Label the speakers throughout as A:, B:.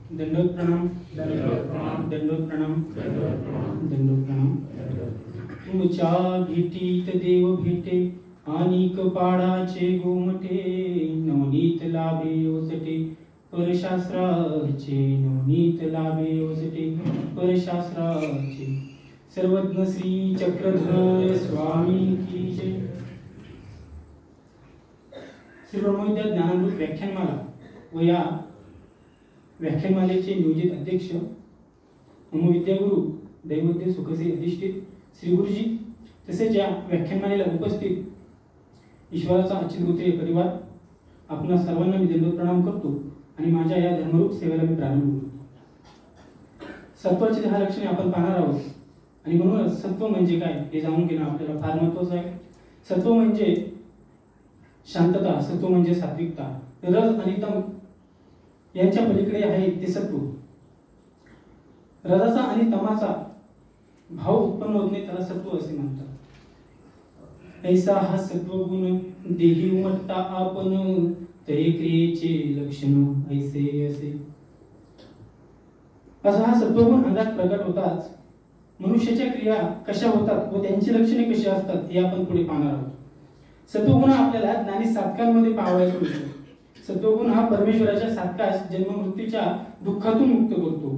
A: दंडोत प्रणाम, दंडोत प्रणाम, दंडोत प्रणाम। तुमच्या भेटीत देव भेटे, आणि कपाडाचे गोमटे, नवनीत लाभे ओसटे परशास्त्राचे, नवनीत लाभे ओसटे परशास्त्राचे। सर्वज्ञ श्री चक्रधर स्वामी की जय। श्री ब्रह्मविद्या ज्ञानामृत व्याख्यानमाला व या व्याख्यानमालेचे नियोजित अध्यक्ष विद्यागुरु दैवज्ञ सुखसे अधिष्ठित श्री गुरुजी, तसेच या व्याख्यानमालेला उपस्थित ईश्वराचा अच्युतगोत्रीय परिवार, आपणा सर्वांना मी दंडवत प्रणाम करतो आणि माझ्या या धर्मरूप सेवेला मी प्रारंभ करतो। सत्वाची 10 लक्षणे आपण पाहणार आहोत आणि म्हणूनच सत्व म्हणजे काय हे जाणून घेणं आपल्याला फार महत्त्वाचं आहे। सत्व म्हणजे शांतता, सत्व म्हणजे सात्विकता, रज आणि तम यांच्या पलीकडे आहे ते सत्व। रजाचा आणि तमाचा भाव उत्पन्न होत नाही त्याला सत्व असे म्हणतात। ऐसा हा सत्वगुण देही उमटता आपण, तरी क्रियेचे लक्षण ऐसे असे। असा हा सत्वगुण अंगात प्रकट होताच मनुष्याच्या क्रिया कशा होतात व त्यांची लक्षणे कशी असतात हे आपण पुढे पाहणार आहोत। सत्वगुण आपल्याला ज्ञानी साधकांमध्ये पाहावयाचा मिळतो। सत्वगुण हा परमेश्वराच्या साधकास जन्म मृत्यूच्या दुःखातून मुक्त करतो।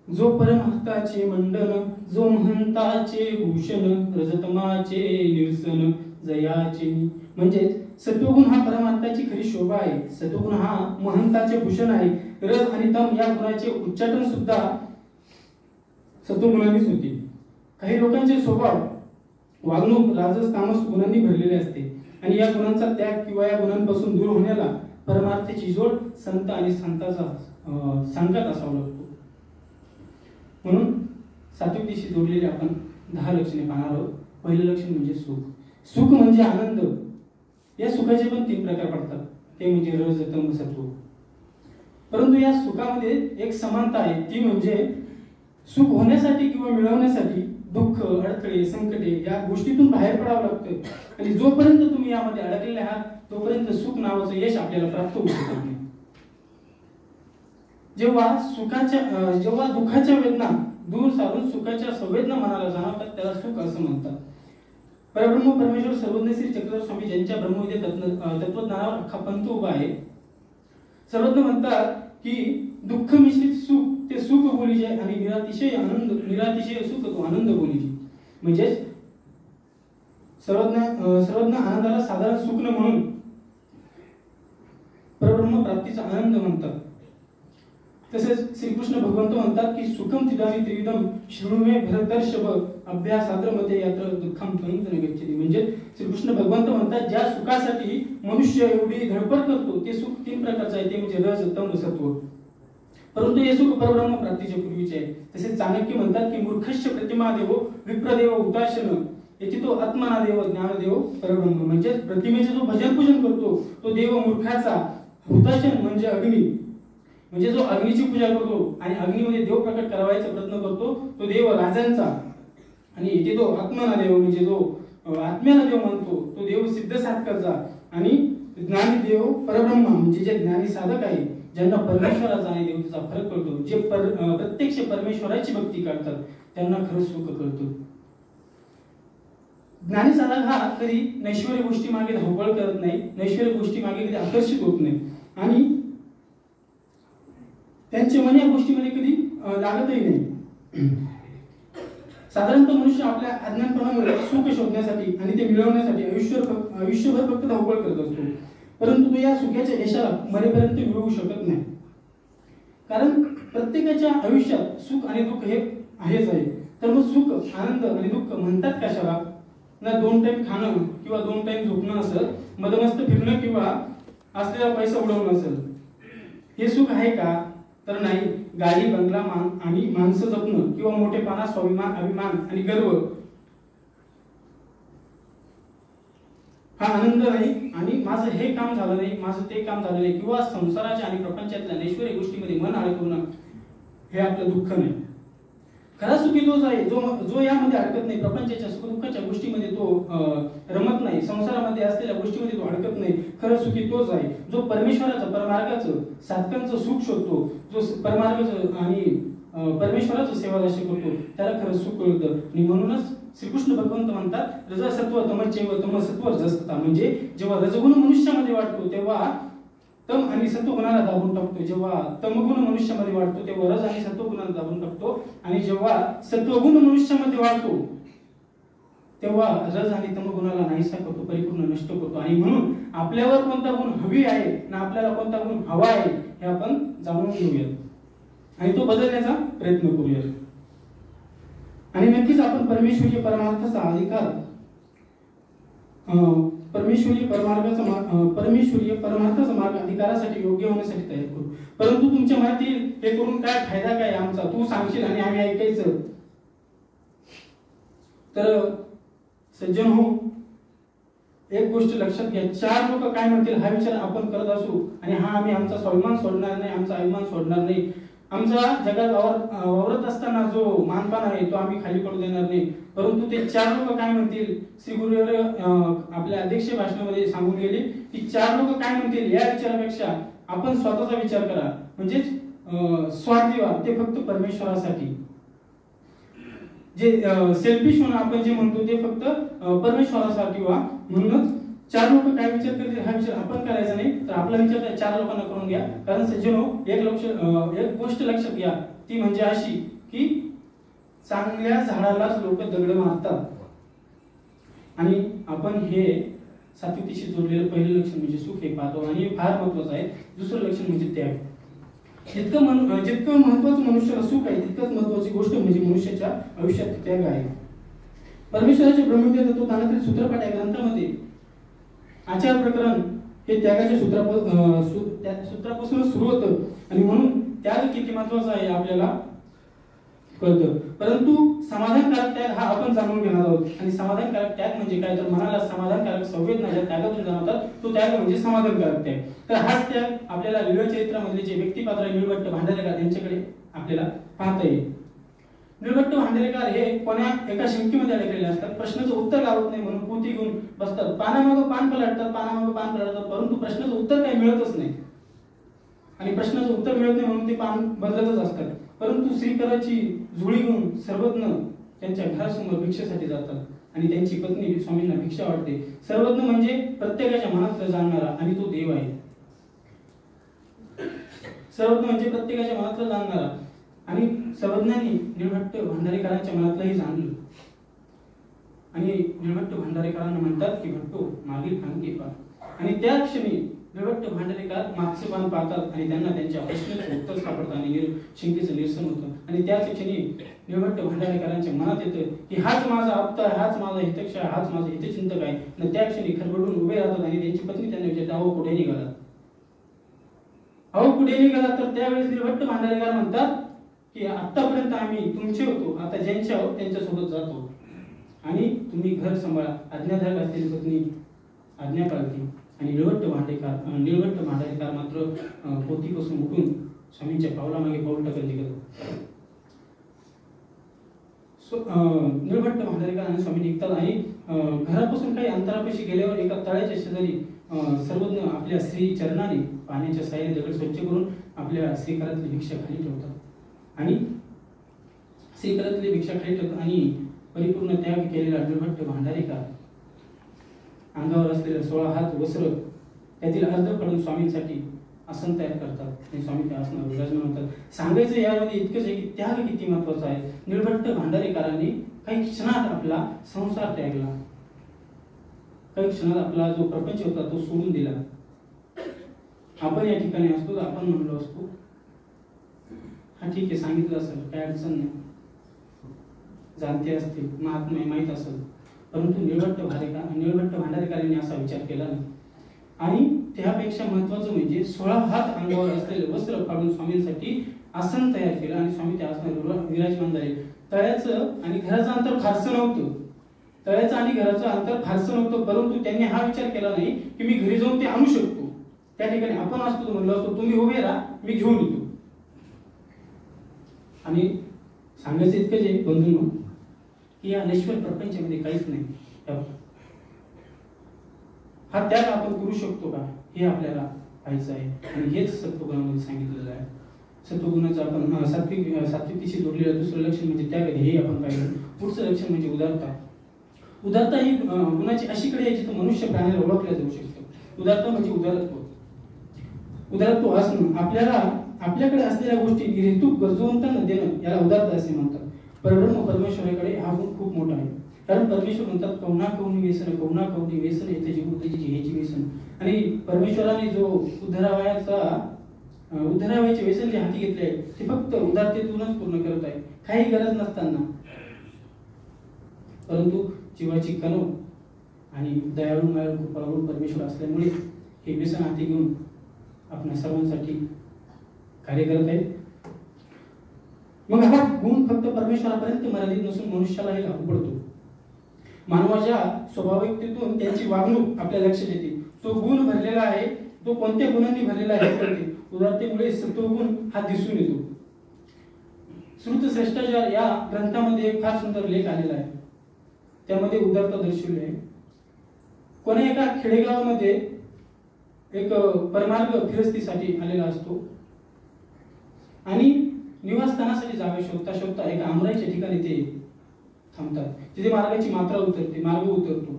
A: जो परमहत्ताचे मंडन, जो महंताचे भूषण, रजतमाचे निरसन जयाचे। म्हणजे सत्वगुण हा परमात्म्याची खरी शोभा आहे। सत्वगुण हा महंताचे भूषण आहे। रज आणि तम या गुणाचे उच्चाटन सुद्धा सत्वगुणानेच होते। काही लोकांचे स्वभाव, वागणूक राजस तामस गुणांनी भरलेले असते आणि या गुणांचा त्याग किंवा या गुणांपासून दूर होण्याला परमार्थाची जोड संत आणि संताचा संगत असावा लागतो। म्हणून सात्विक दिशेशी जोडलेले आपण 10 लक्षणे पाहणार आहोत। पहिलं लक्षण म्हणजे सुख। सुख म्हणजे आनंद। या सुखाचे पण 3 प्रकार पडतात, ते म्हणजे रज तम सत्व। परंतु या सुखामध्ये एक समानता आहे, ती म्हणजे सुख होण्यासाठी किंवा मिळवण्यासाठी दुःख, अडथळे, संकटे या गोष्टीतून बाहेर पडावं लागतं आणि जोपर्यंत तुम्ही यामध्ये अडकलेले आहात तोपर्यंत सुख नावाचं यश आपल्याला प्राप्त होऊ शकत नाही। जेव्हा दुःखाच्या वेदना दूर सारून सुखाच्या संवेदना मनाला जाणवतात त्याला सुख असं म्हणतात। परब्रह्म परमेश्वर सर्वज्ञ श्री चक्रधर स्वामी ज्यांच्या ब्रह्मविद्या तत्वज्ञानावर अख्खा पंथ उभा आहे, सर्वज्ञ म्हणतात की दुःख मिश्रित सुख ते सुख बोलीजे आणि निरातिशय आनंद, निरातिशय सुख तो आनंद बोलीजे। म्हणजे सर्वज्ञ आनंदाला साधारण सुख न म्हणून परब्रह्म प्राप्तीचा आनंद म्हणतात। तसेच श्रीकृष्ण भगवंत म्हणतात की सुखम तिदानी त्रिविधम शृणुमे भरतर्षभ अभ्यासाद्रमते यात्र दुःखम त्वयिंत न गच्छति। म्हणजे श्रीकृष्ण भगवंत म्हणतात ज्या सुखासाठी मनुष्य एवढी धडपड करतो ते सुख 3 प्रकारचे आहे, ते म्हणजे रज तम सत्व। परंतु हे सुख परब्रह्म प्राप्तीच्या पूर्वीचे आहे। तसेच चाणक्य म्हणतात की मूर्खश्च प्रतिमा देवो विप्रदेव उदासन, याची तो आत्मनादेव ज्ञानदेव परब्रह्म। म्हणजे प्रतिमेचे जो भजन पूजन करतो तो देव मूर्खाचा, हुताशन म्हणजे अग्नी, म्हणजे जो अग्नीची पूजा करतो आणि अग्नीमध्ये देव प्रकट करावायचा प्रयत्न करतो तो देव राजांचा, आणि इथे तो आत्मनादेव म्हणजे जो आत्म्याला देव मानतो तो देव सिद्ध साधकाचा, आणि ज्ञानी देव परब्रह्म म्हणजे जे ज्ञानी साधक आहे ज्यांना परमेश्वराचा आणि देवतेचा फरक कळतो, जे प्रत्यक्ष परमेश्वराची भक्ती करतात त्यांना खरं सुख कळतं। ज्ञानी साधक हा कधी नैश्वर्य गोष्टी मागे धावपळ करत नाही, नैश्वर्य गोष्टी मागे कधी आकर्षित होत नाही आणि त्यांचे मन या गोष्टीमध्ये कधी लागतही नाही। साधारणतः मनुष्य आपल्या अज्ञानपणामुळे सुख शोधण्यासाठी आणि ते मिळवण्यासाठी आयुष्यभर फक्त धावपळ करत असतो, परंतु तो या सुखाच्या यशाला मरेपर्यंत मिळवू शकत नाही। कारण प्रत्येकाच्या आयुष्यात सुख आणि दुःख हे आहेच आहे। तर मग सुख, आनंद आणि दुःख म्हणतात कशाला? ना 2 टाइम खाणं किंवा 2 टाइम झोपणं असेल, मदमस्त फिरणं किंवा असलेला पैसा उडवणं असेल, हे सुख आहे का? तर नाही। गाडी, बंगला आणि माणसं जपणं किंवा मोठेपणा, स्वाभिमान, अभिमान आणि गर्व हा आनंद नाही, आणि माझं हे काम झालं नाही, माझं ते काम झालं नाही, किंवा संसाराच्या आणि प्रपंचातल्या नैश्वर्य गोष्टीमध्ये मन अडकवणं हे आपलं दुःख नाही। खरा सुखी तोच आहे जो यामध्ये अडकत नाही, प्रपंचाच्या सुखदुःखाच्या गोष्टीमध्ये तो रमत नाही, संसारामध्ये असलेल्या गोष्टीमध्ये तो अडकत नाही. खरं सुखी तोच आहे जो परमेश्वराचं परमार्गाचं साधकांचं सुख शोधतो, जो परमार्गाचं आणि परमेश्वराचं सेवादास्य करतो, त्याला खरं सुख कळतं. आणि म्हणूनच श्रीकृष्ण भगवंत म्हणतात रजसत्व तमश्चैव तमसत्व रजस्तथा, म्हणजे जेव्हा रजगुण मनुष्यामध्ये वाढतो तेव्हा तम आणि सत्वगुणाला दाबून टाकतो, जेव्हा तमगुण मनुष्यामध्ये वाढतो तेव्हा रज आणि सत्वगुणाला दाबून टाकतो, आणि जेव्हा सत्वगुण मनुष्यामध्ये वाढतो तेव्हा रज आणि तमगुणाला नाहीसा करतो, परिपूर्ण नष्ट करतो. आणि म्हणून आपल्यावर कोणता गुण हवी आहे ना आपल्याला कोणता गुण हवा आहे हे आपण जाणून घेऊयात आणि तो बदलण्याचा प्रयत्न करूयात. आणि नक्कीच आपण परमेश्वरीय परमार्थाचा अधिकार परमेश्वरीय परमार्थाचा मार्ग अधिकारासाठी योग्य होण्यासाठी तयार करू. परंतु तुमच्या मनात येईल हे करून काय फायदा काय आमचा, तू सांगशील आणि आम्ही ऐकायचं. तर सज्जन हो, एक गोष्ट लक्षात घ्या, 4 लोक काय म्हणतील हा विचार आपण करत असू आणि आम्ही आमचा स्वाभिमान सोडणार नाही, आमचा अभिमान सोडणार नाही, आमचा जगात वावरत असताना जो मानपान आहे तो आम्ही खाली पडू देणार नाही. परंतु ते 4 लोक काय म्हणतील, श्री गुरुदेव आपल्या अध्यक्ष भाषणामध्ये सांगून गेले की 4 लोक काय म्हणतील या विचारापेक्षा आपण स्वतःचा विचार करा, म्हणजेच स्वार्थी व्हा, ते फक्त परमेश्वरासाठी. जे सेल्फिश होणं आपण जे म्हणतो ते फक्त परमेश्वरासाठी व्हा. म्हणूनच 4 लोक काय विचार करतील हा विचार आपण करायचा नाही, तर आपला विचार त्या 4 लोकांना करून घ्या. कारण सज्जनो, एक गोष्ट लक्षात घ्या, ती म्हणजे अशी की चांगल्या झाडालाच लोक दगड मारतात. आणि आपण हे सात्विकतेशी जोडलेलं पहिलं लक्षण म्हणजे सुख हे पाहतो आणि फार महत्वाचं आहे. दुसरं लक्षण म्हणजे त्याग. जितकं महत्वाचं मनुष्याला सुख आहे तितकंच महत्वाची गोष्ट म्हणजे मनुष्याच्या आयुष्यात त्याग आहे. परमेश्वराचे ब्रह्मविद्या तत्वज्ञानातील सूत्रपाठ या ग्रंथामध्ये आचार प्रकरण हे त्यागाच्या सूत्रापासून सुरू होतं आणि म्हणून त्याग किती महत्वाचा आहे आपल्याला कळतं. परंतु समाधानकारक त्याग हा आपण जाणून घेणार आहोत. आणि समाधानकारक त्याग म्हणजे काय, तर मनाला समाधानकारक संवेदना ज्या त्यागातून जाणवतात तो त्याग म्हणजे समाधानकारक त्याग. तर हाच त्याग आपल्याला लीला चरित्रामधले जे व्यक्तिपात्र नीळभट्ट भांडारेकर यांच्याकडे आपल्याला पाहता येईल. नीळभट्ट भांडारेकर हे कोणा एका शंकेमध्ये अडकलेले असतात, प्रश्नाचं उत्तर लावत नाही म्हणून पोथी घेऊन बसतात, पानामागं पान पलटतात, परंतु प्रश्नाचं उत्तर काही मिळतच नाही आणि प्रश्नाचं उत्तर मिळत नाही म्हणून ते पान बदलतच असतात. परंतु श्रीकराची झोळी घेऊन सर्वज्ञ त्यांच्या घरासमोर भिक्षेसाठी जातात आणि त्यांची पत्नी स्वामींना भिक्षा वाटते. सर्वज्ञ म्हणजे प्रत्येकाच्या मनात जाणणारा आणि तो देव आहे. सर्वज्ञ म्हणजे प्रत्येकाच्या मनात जाणणारा आणि सर्वज्ञांनी नीळभट्ट भांडारेकरांच्या मनातलंही जाणलं आणि नीळभट्ट भांडारेकरांना म्हणतात की भट्टो मागील पान घे पा. आणि त्या क्षणी नीळभट्ट भांडारेकर मागचे पान पाहतात आणि त्यांना त्यांच्या प्रश्नाचं उत्तर सापडतं आणि शंकेचं निरसन होतं. आणि त्याच क्षणी नीळभट्ट भांडारेकरांच्या मनात येतं की हाच माझा आप्ता, हाच माझा हितक्ष, हाच माझा हितचिंतक आहे. आणि त्या क्षणी खरबडून उभे राहतात आणि त्यांची पत्नी त्यांना विचारते, अहो कुठे निघालात, अहो कुठे निघालात. तर त्यावेळेस नीळभट्ट भांडारेकर म्हणतात की आतापर्यंत आम्ही तुमचे होतो, आता ज्यांचे आहोत त्यांच्यासोबत जातो आणि तुम्ही घर सांभाळा. आज्ञाधारक असलेली पत्नी आज्ञा पाळते आणि नीळभट्ट भांडारेकर मात्र पोथीपासून उठून स्वामींच्या पावलामागे पाऊल टाकत निघतात. नीळभट्ट भांडारेकर आणि स्वामी निघतात आणि घरापासून काही अंतरापाशी गेल्यावर एका तळ्याच्या शेजारी सर्वज्ञ आपल्या श्री चरणाने पाण्याच्या साह्याने दगड स्वच्छ करून आपल्या श्रीकरातली भिक्षा खाली ठेवतात आणि श्रीकरातली भिक्षा खाली ठेवतात आणि परिपूर्ण त्याग केलेला नीळभट्ट भांडारेकर अंगावर असलेले 16 हात वस्त्र त्यातील अर्ध काढून स्वामींसाठी आसन तयार करतात आणि स्वामी त्या आसनावर विराजमान होतात. सांगायचं यामध्ये इतकंच आहे की त्याग किती महत्वाचा आहे. नीळभट्ट भांडारेकरांनी काही क्षणात आपला संसार त्यागला, काही क्षणात आपला जो प्रपंच होता तो सोडून दिला. आपण या ठिकाणी असतो, आपण म्हणलो असतो हा ठीक आहे, सांगितलं असेल काय अडचण नाही, जाणते असतील, महात्मा माहीत असेल, परंतु नीळभट्ट भांडारेकरांनी असा विचार केला नाही. आणि त्यापेक्षा महत्वाचं म्हणजे 16 हात अंगावर असलेले वस्त्र काढून स्वामींसाठी आसन तयार केलं आणि स्वामी त्या आसनावर विराजमान झाले. तळ्याचं आणि घराचं अंतर फारसं नव्हतं, तळ्याचं आणि घराचं अंतर फारसं नव्हतं, परंतु त्यांनी हा विचार केला नाही की मी घरी जाऊन ते आणू शकतो. त्या ठिकाणी आपण असतो म्हणलो असतो तुम्ही उभे राहा, मी घेऊन येतो. आणि सांगायचं इतकंच आहे बंधूंनो की या नश्वर प्रपंचामध्ये काहीच नाही. हा त्याग आपण करू शकतो का हे आपल्याला पाहायचं आहे. आणि हेच सत्वगुणामध्ये सांगितलेलं आहे. सत्वगुणाचं आपण सात्विकीशी जोडलेलं दुसरं लक्षण म्हणजे त्याग हे आपण पाहिलं. पुढचं लक्षण म्हणजे उदारता. उदारता ही गुणाची अशी कडे आहे जिथं मनुष्य प्राण्याला ओळखल्या जाऊ शकतो. उदारता म्हणजे उदारत्व. उदारत्व असणं आपल्याकडे असलेल्या गोष्टी हेतूक गरजवंतांना देणं याला उदारता असे म्हणतात. परब्रह्म परमेश्वराकडे हा गुण खूप मोठा आहे. कारण परमेश्वर म्हणतात कवना कवनी व्यसन येथे हेची व्यसन. आणि परमेश्वराने जो उद्धरावयाचे व्यसन जे हाती घेतले आहे ते फक्त उदारतेतूनच पूर्ण करत आहे, काही गरज नसताना. परंतु जीवाची कणव आणि दयाळू मायाळू कृपाळू परमेश्वर असल्यामुळे हे व्यसन हाती घेऊन आपल्या सर्वांसाठी कार्य करत आहेत. मग हा गुण फक्त परमेश्वरापर्यंत मर्यादित नसून मनुष्यालाही लागू पडतो. मानवाच्या स्वाभाविकतेतून त्यांची वागणूक आपल्या लक्षात येते. तो गुण भरलेला आहे, तो कोणत्या गुणांनी भरलेला आहे कळते. उदारतेमुळे सत्वगुण हा दिसून येतो. श्रुतश्रेष्ठाचार या ग्रंथामध्ये एक फार सुंदर लेख आलेला आहे. त्यामध्ये उदारता दर्शवली आहे. कोणा एका खेडेगावामध्ये एक परमार्ग फिरस्तीसाठी आलेला असतो आणि निवासस्थानासाठी जागा शोधता एका आमराईच्या ठिकाणी ते थांबतात. तिथे मार्गाची मात्रा उतरते, मार्ग उतरतो.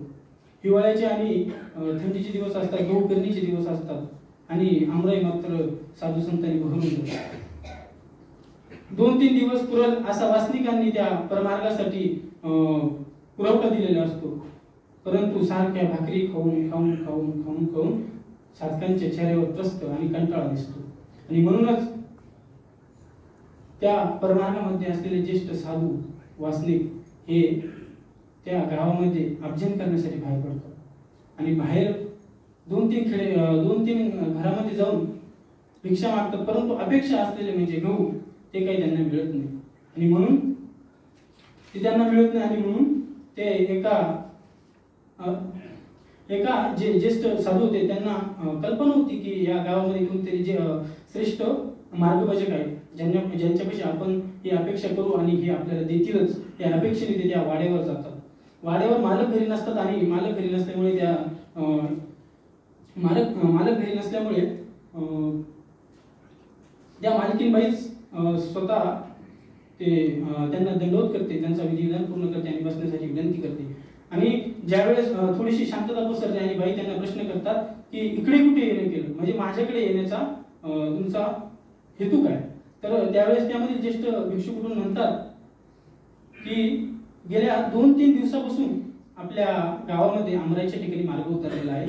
A: हिवाळ्याचे आणि थंडीचे दिवस असतात, गहू पेरणीचे दिवस असतात आणि आमराई मात्र साधू संतांनी भरून जातात. 2-3 दिवस पुरल असा वासनिकांनी त्या परमार्गासाठी पुरवठा दिलेला असतो. परंतु सारख्या भाकरी खाऊन साधकांच्या चेहऱ्यावर त्रस्त आणि कंटाळा दिसतो. आणि म्हणूनच त्या परमार्गामध्ये असलेले ज्येष्ठ साधू वासनिक हे त्या गावामध्ये अभजन करण्यासाठी बाहेर पडतात आणि बाहेर 2-3 घरामध्ये जाऊन भिक्षा मागतात. परंतु अपेक्षा असलेले म्हणजे गहू ते काही त्यांना मिळत नाही आणि म्हणून ते एका जे ज्येष्ठ साधू होते त्यांना कल्पना होती की या गावामध्ये कोणतरी जे श्रेष्ठ मार्गभजक आहे, ज्यांच्यापाशी आपण ही अपेक्षा करू आणि हे आपल्याला देतीलच, या अपेक्षेने ते त्या वाड्यावर जातात. वाड्यावर मालक घरी नसतात आणि मालक घरी नसल्यामुळे त्या मालकीनबाईच स्वतः त्यांना दंडवत करते, त्यांचा विधिविधान पूर्ण करते आणि बसण्यासाठी विनंती करते. आणि ज्यावेळेस थोडीशी शांतता पसरते आणि बाई त्यांना प्रश्न करतात की इकडे कुठे येणं केलं, म्हणजे माझ्याकडे येण्याचा तुमचा हेतू काय. तर त्यावेळेस त्यामध्ये ज्येष्ठ भिक्षुकडून म्हणतात की गेल्या 2-3 दिवसापासून आपल्या गावामध्ये आमराईच्या ठिकाणी मार्ग उतरलेला आहे.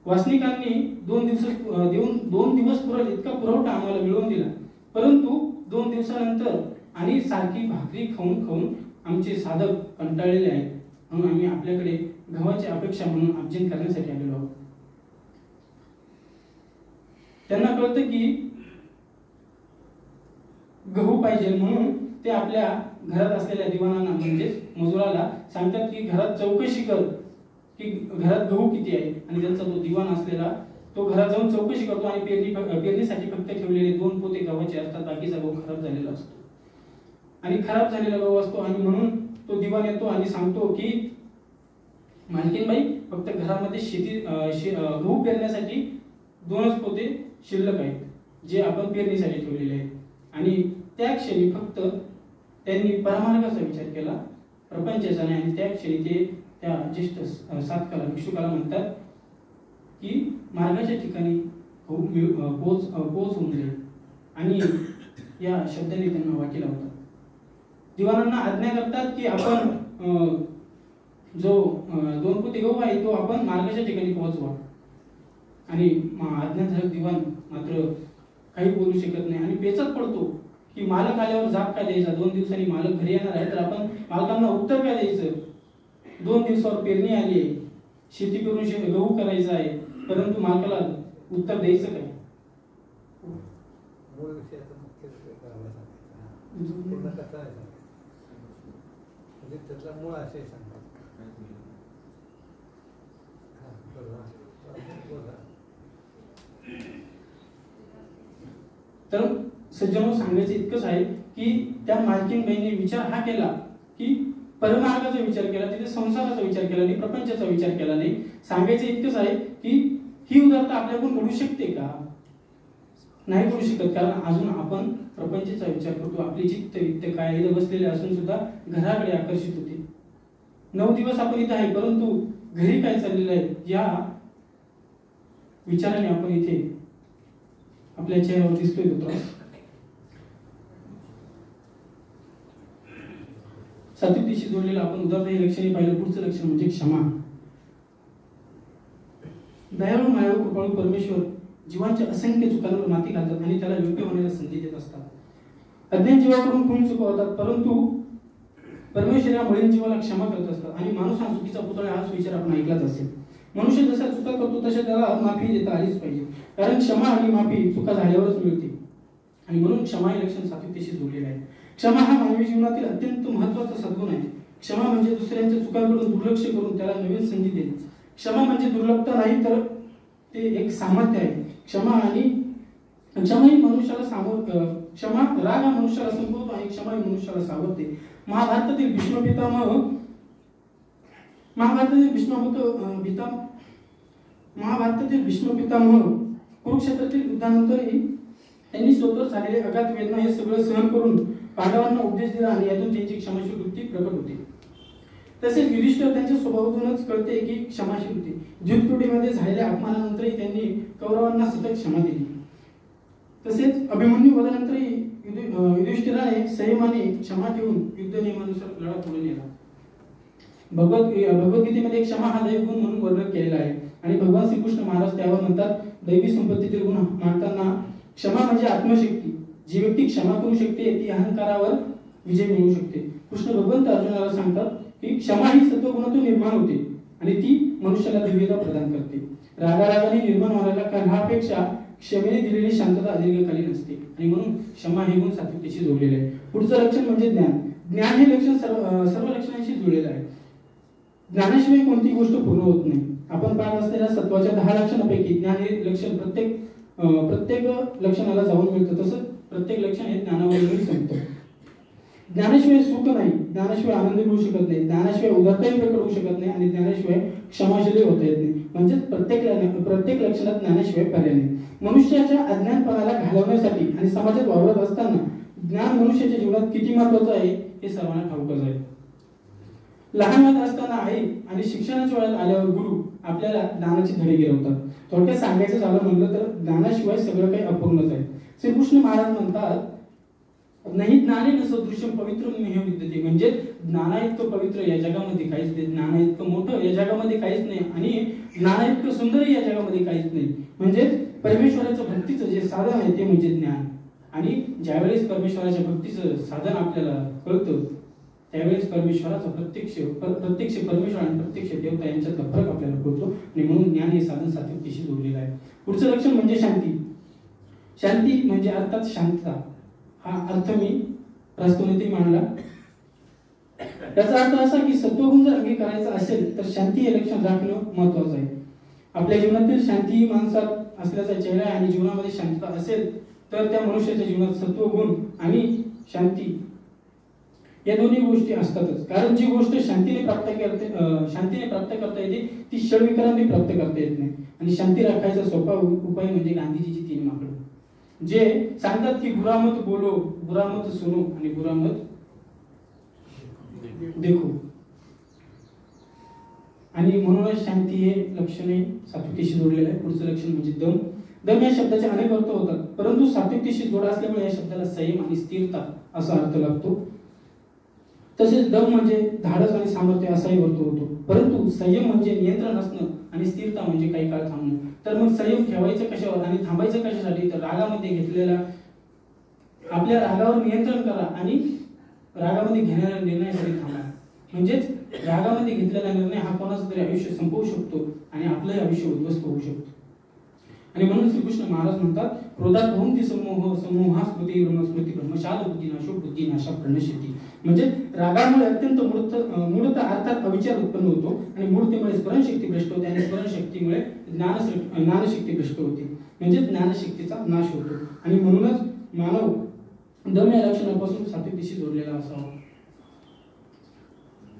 A: वासनिकांनी 2 दिवस पुरेल इतका पुरवठा आम्हाला मिळवून दिला, परंतु 2 दिवसानंतर आणि सारखी भाकरी खाऊन आमचे साधक कंटाळलेले आहेत, म्हणून आम्ही आपल्याकडे गव्हाची अपेक्षा म्हणून अभजन करण्यासाठी आलेलो आहोत. त्यांना कळतं की गहू पाहिजे, म्हणून ते आपल्या घरात असलेल्या दिवाणांना म्हणजेच मजुराला सांगतात की घरात चौकशी कर की घरात गहू किती आहे. आणि त्यांचा तो दिवाण असलेला तो घरात जाऊन चौकशी करतो आणि पेरणीसाठी फक्त ठेवलेले 2 पोते गव्हाचे असतात, बाकीचा गहू खराब झालेला असतो. आणि खराब झालेला गहू असतो आणि म्हणून तो दिवाण येतो आणि सांगतो की मालकीनबाई फक्त घरामध्ये गहू पेरण्यासाठी 2च पोते शिल्लक आहेत, जे आपण पेरणीसाठी ठेवलेले आहेत. आणि त्या क्षणी फक्त त्यांनी परमार्गाचा विचार केला, प्रपंचाचा नाही. आणि त्या क्षणी ते त्या ज्येष्ठ साधकाला भिक्षुकाला म्हणतात की मार्गाच्या ठिकाणी पोच होऊन जाईल. आणि या शब्दाने त्यांना वाटी लावतात. दिवाणांना आज्ञा करतात की आपण जो 2 पोते गहू आहे तो आपण मार्गाच्या ठिकाणी पोहोचवा. आणि आज्ञाधारक दिवाण मात्र काही बोलू शकत नाही आणि पेचात पडतो की मालक आल्यावर जाब काय द्यायचा. 2 दिवसांनी मालक घरी येणार आहे तर आपण मालकांना उत्तर काय द्यायचं. 2 दिवसावर पेरणी आली आहे, शेती करून गहू करायचा आहे, परंतु मालकाला उत्तर द्यायचं काय. तर सज्जनो सांगायचं इतकंच आहे की त्या मालकीनबाईंनी विचार हा केला की परमार्गाचा विचार केला, तिथे संसाराचा विचार केला नाही, प्रपंचाचा विचार केला नाही. सांगायचं इतकंच आहे की ही उदारता आपल्याकडून घडू शकते का? नाही करू शकत, कारण अजून आपण प्रपंचाचा विचार करतो. आपली चित्त वित्त काय इथे बसलेले असून सुद्धा घराकडे आकर्षित होते. 9 दिवस आपण इथे आहे, परंतु घरी काय चाललेलं आहे या विचाराने आपण इथे आपल्या चेहऱ्यावर दिसतोय तो. सात्विक दिशेशी जोडलेलं आपण उदाहरण हे लक्षणे पाहिलं. पुढचं लक्षण म्हणजे क्षमा. दयाळू मायाळू कृपाळू परमेश्वर जीवांच्या असंख्य चुकांवर माती घालतात आणि त्याला योग्य होण्याला संधी देत असतात. अज्ञान जीवाकडून खून चुका होतात, परंतु परमेश्वर या मलिन जीवाला क्षमा करत असतात. आणि माणूस हा चुकीचा पुतळा हाच विचार आपण ऐकलाच असेल. मनुष्य जसा चुका करतो तशा त्याला माफी देता आलीच पाहिजे, कारण क्षमा आणि माफी चुका झाल्यावरच मिळते. आणि म्हणून क्षमा हे लक्षण सात्विकतेशी जोडलेलं आहे. क्षमा हा मानवी जीवनातील अत्यंत महत्त्वाचा सद्गुण आहे. क्षमा म्हणजे दुसऱ्यांच्या चुकांकडून दुर्लक्ष करून त्याला नवीन संधी देणे. क्षमा म्हणजे दुर्लभता नाही, तर ते एक सामर्थ्य आहे. क्षमा ही मनुष्याला क्षमा राग हा मनुष्याला संपवतो आणि क्षमा ही मनुष्याला सावरते. महाभारतातील भीष्म पितामह कुरुक्षेत्रातील युद्धानंतरही त्यांनी स्वतःवर झालेले अगाध वेदना हे सगळं सहन करून पांडवांना उपदेश दिला आणि यातून त्यांची क्षमाशील वृत्ती प्रकट होते. तसेच युधिष्ठिर त्यांच्या स्वभावातूनच कळते की क्षमाशील होते. युद्धकुटीमध्ये झालेल्या अपमानानंतरही त्यांनी कौरवांना सतत क्षमा दिली. तसेच अभिमन्यू वधानंतरही युधिष्ठिराने संयमाने क्षमा ठेवून युद्ध नियमानुसार लढा पुढे नेला. भगवद्गीतेमध्ये क्षमा हा दैवी गुण म्हणून वर्णन केलेला आहे. आणि भगवान श्रीकृष्ण महाराज त्यावर म्हणतात, दैवी संपत्तीतील गुण मानताना क्षमा म्हणजे आत्मशक्ती. जी व्यक्ती क्षमा करू शकते ती अहंकारावर विजय मिळवू शकते. कृष्ण भगवंत अर्जुनाला सांगतात की क्षमा ही सत्वगुणातून निर्माण होते आणि ती मनुष्याला दिव्यता प्रदान करते. रागारागाने निर्माण होणाऱ्या कलहापेक्षा क्षमेने दिलेली शांतता दीर्घकालीन असते. आणि म्हणून क्षमा हे गुण सात्विकतेशी जोडलेले आहे. पुढचं लक्षण म्हणजे ज्ञान. ज्ञान हे लक्षण सर्व लक्षणांशी जुळलेलं आहे. ज्ञानाशिवाय कोणती गोष्ट पूर्ण होत नाही. आपण पाहत असलेल्या सत्वाच्या 10 लक्षणांपैकी ज्ञान हे लक्षण प्रत्येक लक्षणाला जाऊन मिळतं. तसंच प्रत्येक लक्षण हे ज्ञानावरून संपतं. ज्ञानाशिवाय सुख नाही, ज्ञानाशिवाय आनंद मिळू शकत नाही, ज्ञानाशिवाय उदारताही प्रकट होऊ शकत नाही आणि ज्ञानाशिवाय क्षमाशील होता येत नाही. म्हणजे प्रत्येक लक्षणात ज्ञानाशिवाय पर्याय नाही. मनुष्याच्या अज्ञानपणाला घालवण्यासाठी आणि समाजात वावरत असताना ज्ञान मनुष्याच्या जीवनात किती महत्त्वाचं आहे हे सर्वांना ठाऊकच आहे. लहान वयात असताना आई आणि शिक्षणाच्या वयात आल्यावर गुरु आपल्याला ज्ञानाचे धडे गिरवतात. थोडक्यात सांगायचं झालं म्हणलं तर ज्ञानाशिवाय सगळं काही अपूर्णच आहे. श्रीकृष्ण महाराज म्हणतात, नाही ज्ञाने न सदृश्यम पवित्रम मेह विद्यते. म्हणजे ज्ञाना इतकं पवित्र या जगामध्ये काहीच नाही, ज्ञाना इतकं मोठं या जगामध्ये काहीच नाही आणि ज्ञाना इतकं सुंदर या जगामध्ये काहीच नाही. म्हणजे परमेश्वराचं भक्तीचं जे साधन आहे ते म्हणजे ज्ञान. आणि ज्यावेळेस परमेश्वराच्या भक्तीचं साधन आपल्याला कळतं त्यावेळेस परमेश्वराचा प्रत्यक्ष परमेश्वर आणि प्रत्यक्ष देवता यांच्यातला फरक आपल्याला कळतो. आणि म्हणून ज्ञान हे साधन सात्विकतेशी जोडलेलं आहे. पुढचं लक्षण म्हणजे शांती. शांती म्हणजे अर्थात शांतता. हा अर्थ मी प्रास्तोनिकही मांडला. याचा अर्थ असा की सत्वगुण जर अंगीकारायचा असेल तर शांती हे लक्षण राखणं महत्वाचं आहे. आपल्या जीवनातील शांती ही माणसात असल्याचा चेहरा आहे आणि जीवनामध्ये शांतता असेल तर त्या मनुष्याच्या जीवनात सत्वगुण आणि शांती या दोन्ही गोष्टी असतातच. कारण जी गोष्ट शांतीने प्राप्त करता येते ती षड्विकारांनी प्राप्त करता येत नाही. आणि शांती राखायचा सोपा उपाय म्हणजे गांधीजीची 3 माकडं जे सांगतात की बुरा मत बोलो, बुरा मत सुनो आणि बुरा मत देखो. आणि म्हणूनच शांती हे लक्षणे सात्विकतेशी जोडलेलं आहे. पुढचं लक्षण म्हणजे दम. दम या शब्दाचे अनेक अर्थ होतात, परंतु सात्विकतेशी जोड असल्यामुळे या शब्दाला संयम आणि स्थिरता असा अर्थ लागतो. तसेच दम म्हणजे धाडस आणि सामर्थ्य असाही अर्थ होतो. परंतु संयम म्हणजे नियंत्रण असणं आणि स्थिरता म्हणजे काही काळ थांबणं. तर मग संयम ठेवायचं कशावर आणि थांबायचं कशासाठी? तर रागामध्ये घेतलेला आपल्या रागावर नियंत्रण करा आणि रागामध्ये घेणाऱ्या निर्णयासाठी थांबा. म्हणजेच रागामध्ये घेतलेला निर्णय हा कोणाचं तरी आयुष्य संपवू शकतो आणि आपलंही आयुष्य उद्ध्वस्त होऊ शकतो. आणि म्हणून श्रीकृष्ण महाराज म्हणतात, क्रोधात बहुंती समूहा स्मृती ब्रह्मशाल बुद्धी नाशो बुद्धी नाशा प्रणश्यती. म्हणजे रागामुळे अत्यंत मूढता अर्थात अविचार उत्पन्न होतो आणि मूढतेमुळे स्मरणशक्ती भ्रष्ट होते आणि स्मरणशक्तीमुळे ज्ञानशक्ती भ्रष्ट होते. म्हणजे ज्ञानशक्तीचा नाश होतो. आणि म्हणूनच मानव दम या लक्षणापासून सात्विकतेशी जोडलेला असावा.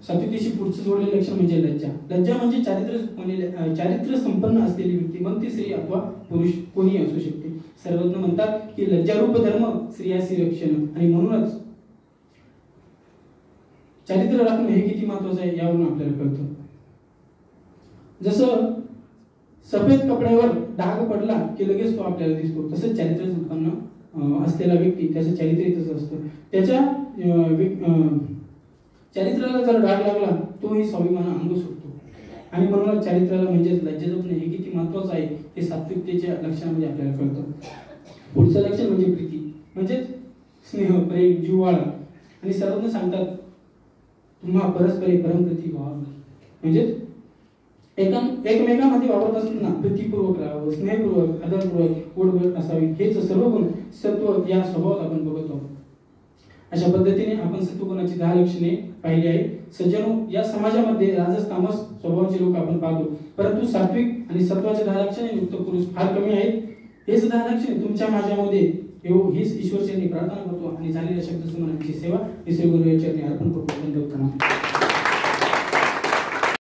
A: सात्विकतेशी पुढचं जोडलेलं लक्षण म्हणजे लज्जा. लज्जा म्हणजे चारित्र्य संपन्न असलेली व्यक्ती, मग ती स्त्री अथवा पुरुष कोणी असू शकते. सर्वज्ञ म्हणतात की लज्जारूप धर्म स्त्रियासी रक्षण, आणि म्हणूनच चारित्र्य राखणं हे किती महत्वाचं आहे यावरून आपल्याला कळतं. जसं सफेद कपड्यावर डाग पडला की लगेच तो आपल्याला दिसतो, तसंच चारित्र्य संपन्न असलेला व्यक्ती त्याचं चारित्र्य तसं असतं. त्याच्या चारित्र्याला जर डाग लागला तोही स्वाभिमान अंग सुटतो. आणि म्हणून चारित्र्याला म्हणजेच लज्जा जपणे हे किती महत्वाचं आहे हे सात्विकतेच्या लक्षणामध्ये आपल्याला कळतं. पुढचं लक्षण म्हणजे प्रीती, म्हणजेच स्नेह, प्रेम, जिव्हाळा. आणि सर्वज्ञ सांगतात तुम्हा परस्परे परमप्रीती व्हावा, म्हणजेच एकमेकांमध्ये वावरत असताना प्रीतीपूर्वक राहावं, स्नेहपूर्वक, आदरपूर्वक, गोडगोड असावी. हेच सर्व गुण सत्व या स्वभावात आपण बघत आहोत. अशा पद्धतीने आपण सत्वगुणाची 10 लक्षणे पाहिली आहेत. सज्जनो, या समाजामध्ये राजस तामस स्वभावाचे लोक आपण पाहतो, परंतु सात्विक आणि सत्वाच्या 10 लक्षणे युक्त पुरुष फार कमी आहेत. हेच 10 लक्षणे तुमच्या माझ्यामध्ये येऊ हीच ईश्वरचरणी प्रार्थना करतो आणि झालेल्या शब्द सुमनाची सेवा श्री गुरु चरणी अर्पण करतो.